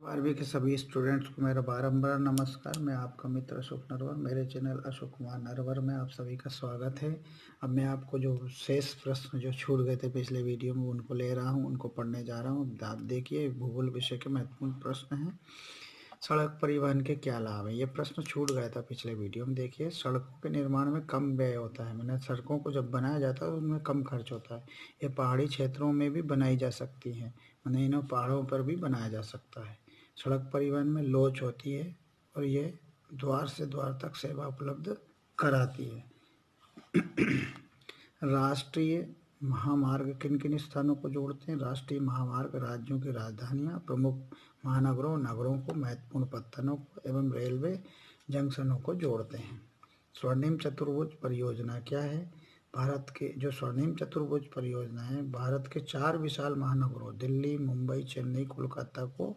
12वीं के सभी स्टूडेंट्स को मेरा बारंबार नमस्कार। मैं आपका मित्र अशोक नरवर, मेरे चैनल अशोक कुमार नरवर में आप सभी का स्वागत है। अब मैं आपको जो शेष प्रश्न जो छूट गए थे पिछले वीडियो में उनको ले रहा हूं, उनको पढ़ने जा रहा हूं। आप देखिए, भूगोल विषय के महत्वपूर्ण प्रश्न हैं। सड़क परिवहन के क्या लाभ है? ये प्रश्न छूट गया था पिछले वीडियो में। देखिए, सड़कों के निर्माण में कम व्यय होता है। मैंने सड़कों को जब बनाया जाता है उनमें कम खर्च होता है। ये पहाड़ी क्षेत्रों में भी बनाई जा सकती हैं, मैंने इन्हें पहाड़ों पर भी बनाया जा सकता है। सड़क परिवहन में लोच होती है और ये द्वार से द्वार तक सेवा उपलब्ध कराती है। राष्ट्रीय महामार्ग किन किन स्थानों को जोड़ते हैं? राष्ट्रीय महामार्ग राज्यों की राजधानियां, प्रमुख महानगरों, नगरों को, महत्वपूर्ण पत्तनों को एवं रेलवे जंक्शनों को जोड़ते हैं। स्वर्णिम चतुर्भुज परियोजना क्या है? भारत के जो स्वर्णिम चतुर्भुज परियोजना है, भारत के 4 विशाल महानगरों दिल्ली, मुंबई, चेन्नई, कोलकाता को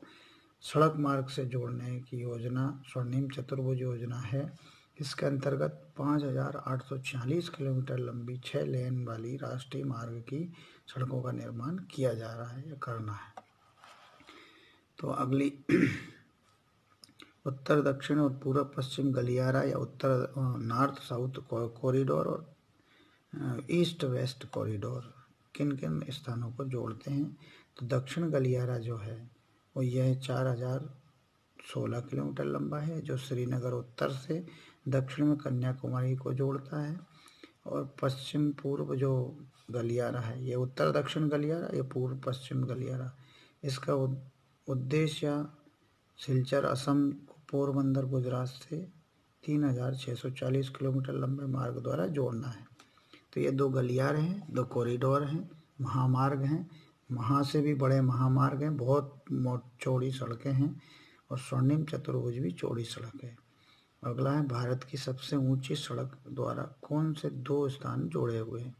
सड़क मार्ग से जोड़ने की योजना स्वर्णिम चतुर्भुज योजना है। इसके अंतर्गत 5,846 किलोमीटर लंबी 6 लेन वाली राष्ट्रीय मार्ग की सड़कों का निर्माण किया जा रहा है या करना है। तो अगली उत्तर दक्षिण और पूर्व पश्चिम गलियारा या उत्तर नॉर्थ साउथ कॉरिडोर और ईस्ट वेस्ट कॉरिडोर किन किन स्थानों को जोड़ते हैं? तो दक्षिण गलियारा जो है वो यह 4,016 किलोमीटर लंबा है, जो श्रीनगर उत्तर से दक्षिण में कन्याकुमारी को जोड़ता है। और पश्चिम पूर्व जो गलियारा है, ये उत्तर दक्षिण गलियारा, ये पूर्व पश्चिम गलियारा। इसका उद्देश्य सिलचर असम को पोरबंदर गुजरात से 3,640 किलोमीटर लंबे मार्ग द्वारा जोड़ना है। तो ये 2 गलियारे हैं, 2 कॉरिडोर हैं, महामार्ग हैं, महा से भी बड़े महामार्ग हैं, बहुत चौड़ी सड़कें हैं और स्वर्णिम चतुर्भुज भी चौड़ी सड़क है। अगला है, भारत की सबसे ऊंची सड़क द्वारा कौन से 2 स्थान जोड़े हुए हैं?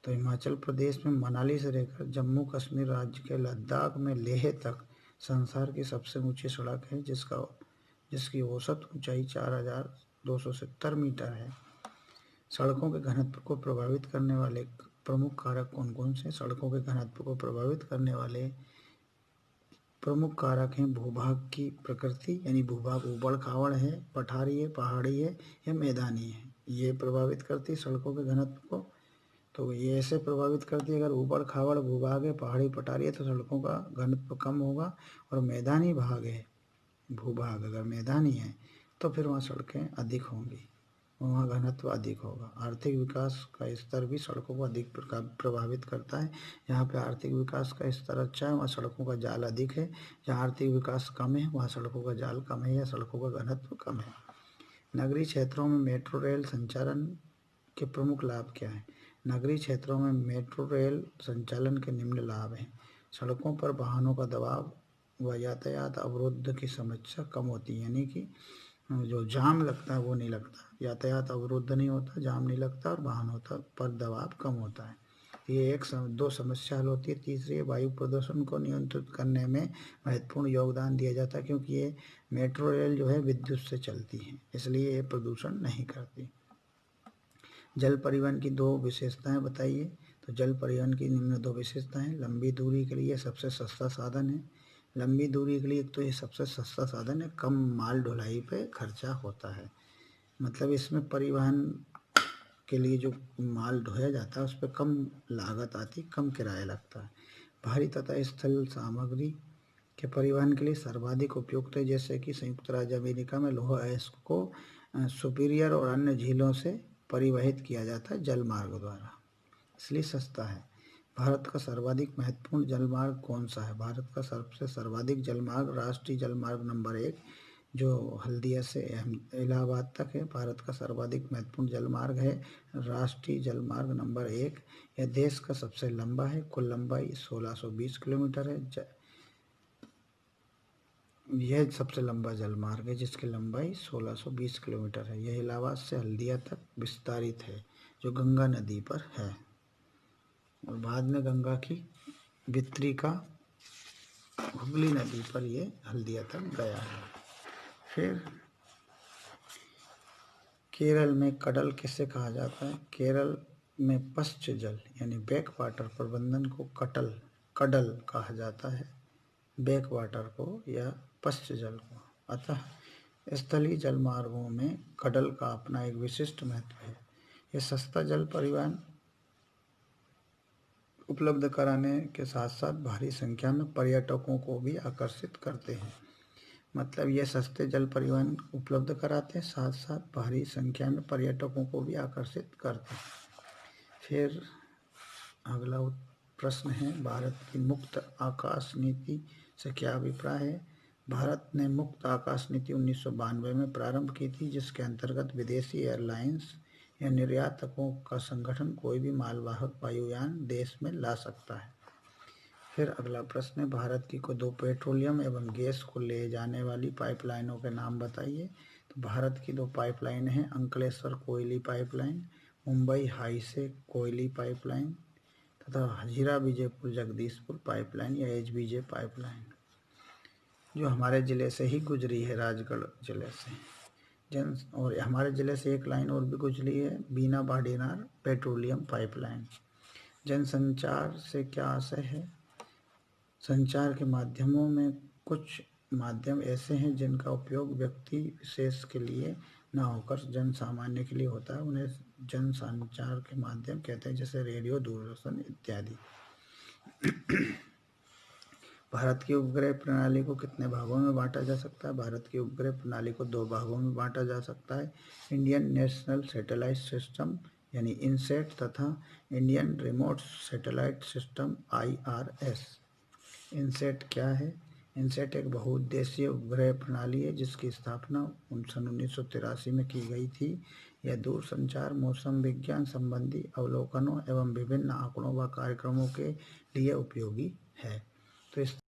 तो हिमाचल प्रदेश में मनाली से लेकर जम्मू कश्मीर राज्य के लद्दाख में लेह तक संसार की सबसे ऊंची सड़क है, जिसकी औसत ऊंचाई 4,270 मीटर है। सड़कों के घनत्व को प्रभावित करने वाले प्रमुख कारक कौन कौन से? सड़कों के घनत्व को प्रभावित करने वाले प्रमुख कारक हैं भूभाग की प्रकृति, यानी भूभाग ऊबड़ खाबड़ है, पठारी है, पहाड़ी है या मैदानी है, ये प्रभावित करती है सड़कों के घनत्व को। तो ये ऐसे प्रभावित करती है, अगर ऊबड़ खाबड़ भूभाग है, पहाड़ी पठारी है तो सड़कों का घनत्व कम होगा। और मैदानी भाग है, भूभाग अगर मैदानी है तो फिर वहाँ सड़कें अधिक होंगी, वहाँ घनत्व अधिक होगा। आर्थिक विकास का स्तर भी सड़कों को अधिक प्रभावित करता है। जहाँ पे आर्थिक विकास का स्तर अच्छा है वहाँ सड़कों का जाल अधिक है, जहाँ आर्थिक विकास कम है वहाँ सड़कों का जाल कम है या सड़कों का घनत्व कम है। नगरीय क्षेत्रों में मेट्रो रेल संचालन के प्रमुख लाभ क्या हैं? नगरीय क्षेत्रों में मेट्रो रेल संचालन के निम्न लाभ हैं। सड़कों पर वाहनों का दबाव व यातायात अवरोध की समस्या कम होती है, यानी कि जो जाम लगता है वो नहीं लगता, यातायात अवरुद्ध नहीं होता, जाम नहीं लगता और वाहनों पर दबाव कम होता है। ये 2 समस्या हल होती है। तीसरी है, वायु प्रदूषण को नियंत्रित करने में महत्वपूर्ण योगदान दिया जाता है, क्योंकि ये मेट्रो रेल जो है विद्युत से चलती है, इसलिए ये प्रदूषण नहीं करती। जल परिवहन की 2 विशेषताएं बताइए। तो जल परिवहन की निम्न 2 विशेषताएं। लंबी दूरी के लिए सबसे सस्ता साधन है। लंबी दूरी के लिए तो ये सबसे सस्ता साधन है, कम माल ढुलाई पे खर्चा होता है। मतलब इसमें परिवहन के लिए जो माल ढोया जाता है उस पर कम लागत आती, कम किराया लगता है। भारी तथा स्थल सामग्री के परिवहन के लिए सर्वाधिक उपयुक्त है, जैसे कि संयुक्त राज्य अमेरिका में लौह अयस्क को सुपीरियर और अन्य झीलों से परिवहित किया जाता है जल मार्ग द्वारा, इसलिए सस्ता है। भारत का सर्वाधिक महत्वपूर्ण जलमार्ग कौन सा है? भारत का सबसे सर्वाधिक जलमार्ग राष्ट्रीय जलमार्ग नंबर 1 जो हल्दिया से इलाहाबाद तक है, भारत का सर्वाधिक महत्वपूर्ण जलमार्ग है राष्ट्रीय जलमार्ग नंबर 1। यह देश का सबसे लंबा है, कुल लंबाई 1620 किलोमीटर है। यह सबसे लंबा जलमार्ग है जिसकी लंबाई 1620 किलोमीटर है। यह इलाहाबाद से हल्दिया तक विस्तारित है, जो गंगा नदी पर है। और बाद में गंगा की वितरिका हुगली नदी पर ये हल्दिया तक गया है। फिर केरल में कडल किसे कहा जाता है? केरल में पश्च जल यानी बैक वाटर प्रबंधन को कडल कहा जाता है। बैक वाटर को या पश्च जल को। अतः स्थलीय जल मार्गों में कडल का अपना एक विशिष्ट महत्व है। ये सस्ता जल परिवहन उपलब्ध कराने के साथ साथ भारी संख्या में पर्यटकों को भी आकर्षित करते हैं। मतलब ये सस्ते जल परिवहन उपलब्ध कराते हैं, साथ साथ भारी संख्या में पर्यटकों को भी आकर्षित करते हैं। फिर अगला प्रश्न है, भारत की मुक्त आकाश नीति से क्या अभिप्राय है। भारत ने मुक्त आकाश नीति 1992 में प्रारंभ की थी, जिसके अंतर्गत विदेशी एयरलाइंस या निर्यातकों का संगठन कोई भी मालवाहक वायुयान देश में ला सकता है। फिर अगला प्रश्न है, भारत की को 2 पेट्रोलियम एवं गैस को ले जाने वाली पाइपलाइनों के नाम बताइए। तो भारत की 2 पाइपलाइन हैं, अंकलेश्वर कोयली पाइपलाइन, मुंबई हाईसे कोयली पाइपलाइन तथा हजीरा विजयपुर जगदीशपुर पाइपलाइन या HBJ पाइपलाइन, जो हमारे ज़िले से ही गुजरी है, राजगढ़ ज़िले से। और हमारे ज़िले से एक लाइन और भी गुजरी है, बीना बाडीनार पेट्रोलियम पाइपलाइन। जनसंचार से क्या आशय है। संचार के माध्यमों में कुछ माध्यम ऐसे हैं जिनका उपयोग व्यक्ति विशेष के लिए न होकर जन सामान्य के लिए होता है, उन्हें जन संचार के माध्यम कहते हैं, जैसे रेडियो, दूरदर्शन इत्यादि। भारत की उपग्रह प्रणाली को कितने भागों में बांटा जा सकता है। भारत की उपग्रह प्रणाली को 2 भागों में बांटा जा सकता है, इंडियन नेशनल सैटेलाइट सिस्टम यानी इनसेट तथा Indian remote satellite system IRS। INSAT क्या है। इनसेट एक बहुउद्देशीय उपग्रह प्रणाली है जिसकी स्थापना 1983 में की गई थी। यह दूरसंचार, मौसम विज्ञान संबंधी अवलोकनों एवं विभिन्न आंकड़ों व कार्यक्रमों के लिए उपयोगी है। तो इस